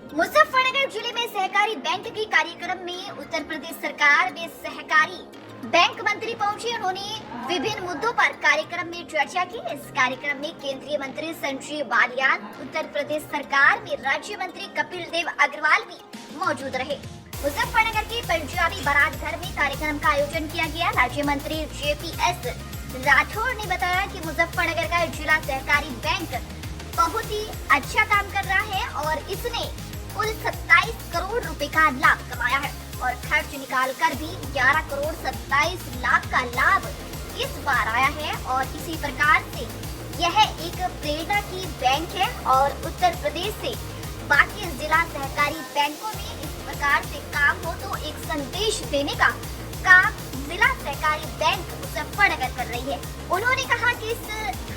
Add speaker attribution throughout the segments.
Speaker 1: मुजफ्फरनगर जिले में सहकारी बैंक के कार्यक्रम में उत्तर प्रदेश सरकार में सहकारी बैंक मंत्री पहुंचे। उन्होंने विभिन्न मुद्दों पर कार्यक्रम में चर्चा की। इस कार्यक्रम में केंद्रीय मंत्री संजीव बालियान, उत्तर प्रदेश सरकार में राज्य मंत्री कपिल देव अग्रवाल भी मौजूद रहे। मुजफ्फरनगर के पंजाबी बारात घर में कार्यक्रम का आयोजन किया गया। राज्य मंत्री JPS राठौर ने बताया कि मुजफ्फरनगर का जिला सहकारी बैंक बहुत ही अच्छा काम कर रहा है और इसने कुल 27 करोड़ रुपए का लाभ कमाया है और खर्च निकालकर भी 11 करोड़ 27 लाख का लाभ इस बार आया है। और इसी प्रकार से यह एक प्रेरणा की बैंक है और उत्तर प्रदेश से बाकी जिला सहकारी बैंकों में इस प्रकार से काम हो तो एक संदेश देने का काम जिला सहकारी बैंक मुजफ्फरनगर कर रही है। उन्होंने कहा कि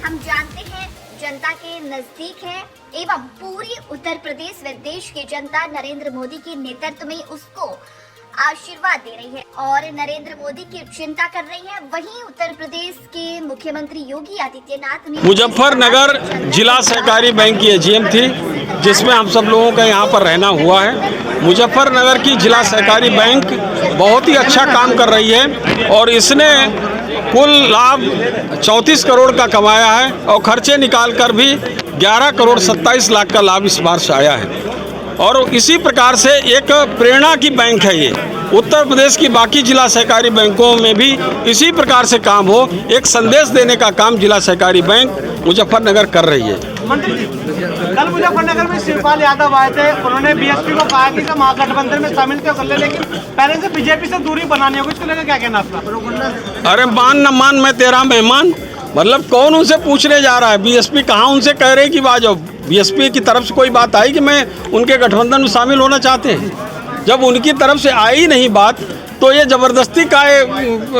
Speaker 1: हम जानते हैं जनता के नजदीक है एवं पूरी उत्तर प्रदेश व देश की जनता नरेंद्र मोदी के नेतृत्व में उसको आशीर्वाद दे रही है और नरेंद्र मोदी की चिंता कर रही है। वहीं उत्तर प्रदेश के मुख्यमंत्री योगी आदित्यनाथ ने
Speaker 2: मुजफ्फरनगर जिला सहकारी बैंक की AGM थी जिसमें हम सब लोगों का यहाँ पर रहना हुआ है। मुजफ्फरनगर की जिला सहकारी बैंक बहुत ही अच्छा काम कर रही है और इसने कुल लाभ 34 करोड़ का कमाया है और खर्चे निकालकर भी 11 करोड़ 27 लाख का लाभ इस बार से आया है। और इसी प्रकार से एक प्रेरणा की बैंक है ये। उत्तर प्रदेश की बाकी जिला सहकारी बैंकों में भी इसी प्रकार से काम हो, एक संदेश देने का काम जिला सहकारी बैंक मुजफ्फरनगर कर रही है।
Speaker 3: मंत्री जी, कल मुजफ्फरनगर में शिवपाल यादव आए थे। उन्होंने BSP को कहा कि महागठबंधन में शामिल क्यों कर ले, लेकिन पहले से BJP से दूरी बनानी होगी। इसको लेकर क्या कहना आपका?
Speaker 2: अरे मान न मान मैं तेरा मेहमान, मतलब कौन उनसे पूछने जा रहा है? BSP कहाँ उनसे कह रहे कि आ जाओ? BSP की तरफ से कोई बात आई कि मैं उनके गठबंधन में शामिल होना चाहते हैं? जब उनकी तरफ से आई नहीं बात तो ये ज़बरदस्ती का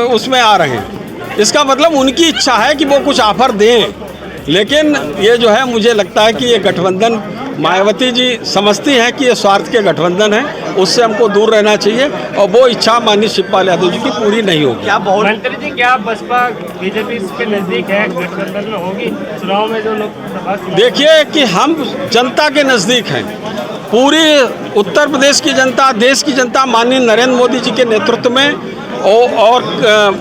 Speaker 2: उसमें आ रहे हैं। इसका मतलब उनकी इच्छा है कि वो कुछ ऑफर दें, लेकिन ये जो है मुझे लगता है कि ये गठबंधन मायावती जी समझती हैं कि ये स्वार्थ के गठबंधन है, उससे हमको दूर रहना चाहिए और वो इच्छा माननीय शिवपाल यादव जी की पूरी नहीं होगी।
Speaker 4: क्या मंत्री जी, क्या बसपा BJP के नजदीक है, गठबंधन में होगी चुनाव में जो लोग?
Speaker 2: देखिए कि हम जनता के नज़दीक हैं। पूरी उत्तर प्रदेश की जनता, देश की जनता माननीय नरेंद्र मोदी जी के नेतृत्व में और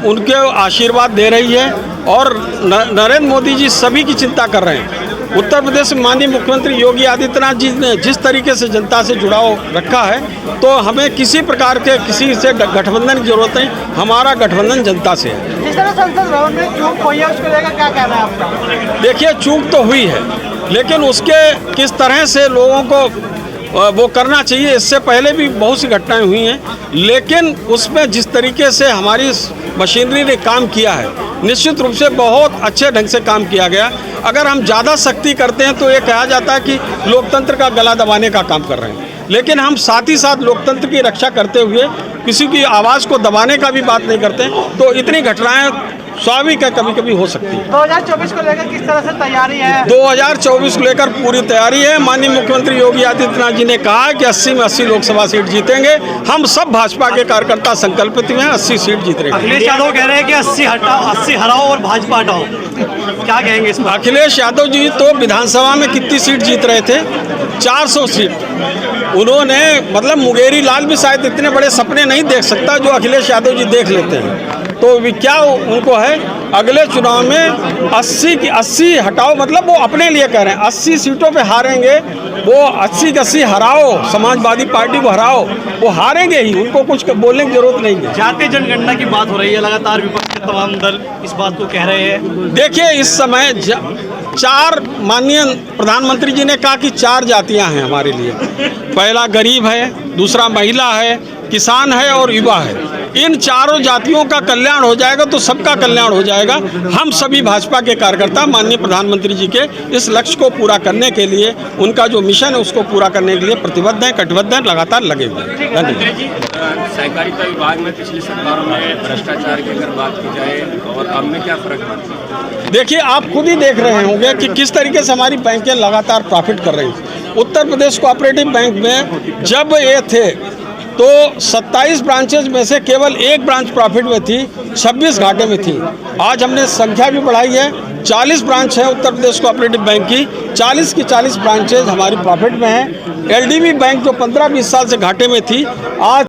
Speaker 2: उनके आशीर्वाद दे रही है और नरेंद्र मोदी जी सभी की चिंता कर रहे हैं। उत्तर प्रदेश में माननीय मुख्यमंत्री योगी आदित्यनाथ जी ने जिस तरीके से जनता से जुड़ाव रखा है तो हमें किसी प्रकार के किसी से गठबंधन की जरूरत नहीं। हमारा गठबंधन जनता से है।
Speaker 3: जिस तरह संसद भवन में चूक हुई है उसको लेकर क्या कहना है आपका?
Speaker 2: देखिए चूक तो हुई है, लेकिन उसके किस तरह से लोगों को वो करना चाहिए, इससे पहले भी बहुत सी घटनाएं हुई हैं, लेकिन उसमें जिस तरीके से हमारी मशीनरी ने काम किया है निश्चित रूप से बहुत अच्छे ढंग से काम किया गया। अगर हम ज़्यादा सख्ती करते हैं तो ये कहा जाता है कि लोकतंत्र का गला दबाने का काम कर रहे हैं, लेकिन हम साथ ही साथ लोकतंत्र की रक्षा करते हुए किसी की आवाज़ को दबाने का भी बात नहीं करते। तो इतनी घटनाएं स्वाभाविक है कभी कभी हो सकती है।
Speaker 3: 2024 को लेकर किस तरह से तैयारी है?
Speaker 2: 2024 को लेकर पूरी तैयारी है। माननीय मुख्यमंत्री योगी आदित्यनाथ जी ने कहा है कि 80 में 80 लोकसभा सीट जीतेंगे। हम सब भाजपा के कार्यकर्ता संकल्पित हैं, 80 सीट जीतेंगे।
Speaker 3: अखिलेश यादव कह रहे हैं कि 80 हराओ और भाजपा हटाओ, क्या कहेंगे इस पर?
Speaker 2: अखिलेश यादव जी तो विधानसभा में कितनी सीट जीत रहे थे? 400 सीट। उन्होंने मतलब मुंगेरी लाल भी शायद इतने बड़े सपने नहीं देख सकता जो अखिलेश यादव जी देख लेते हैं। तो क्या उनको है अगले चुनाव में 80 की 80 हटाओ, मतलब वो अपने लिए कह रहे हैं 80 सीटों पे हारेंगे। वो 80 की 80 हराओ, समाजवादी पार्टी को हराओ, वो हारेंगे ही, उनको कुछ बोलने की जरूरत नहीं है।
Speaker 3: जातीय जनगणना की बात हो रही है, लगातार विपक्ष के तमाम दल इस बात को कह रहे हैं।
Speaker 2: देखिए इस समय 4 माननीय प्रधानमंत्री जी ने कहा कि 4 जातियां हैं हमारे लिए। पहला गरीब है, दूसरा महिला है, किसान है और युवा है। इन चारों जातियों का कल्याण हो जाएगा तो सबका कल्याण हो जाएगा। हम सभी भाजपा के कार्यकर्ता माननीय प्रधानमंत्री जी के इस लक्ष्य को पूरा करने के लिए, उनका जो मिशन है उसको पूरा करने के लिए प्रतिबद्ध हैं, कटिबद्ध हैं, लगातार लगे हुए हैं। धन्यवाद।
Speaker 4: सहकारिता विभाग में पिछली सरकारों में भ्रष्टाचार की अगर बात की जाए और अब में क्या फर्क है?
Speaker 2: देखिए आप खुद ही देख रहे होंगे कि किस तरीके से हमारी बैंकें लगातार प्रॉफिट कर रही हैं। उत्तर प्रदेश कोऑपरेटिव बैंक में जब ये थे तो 27 ब्रांचेज में से केवल 1 ब्रांच प्रॉफिट में थी, 26 घाटे में थी। आज हमने संख्या भी बढ़ाई है, 40 ब्रांच है उत्तर प्रदेश कोऑपरेटिव बैंक की, 40 की 40 ब्रांचेज हमारी प्रॉफिट में हैं। LDB बैंक जो 15-20 साल से घाटे में थी, आज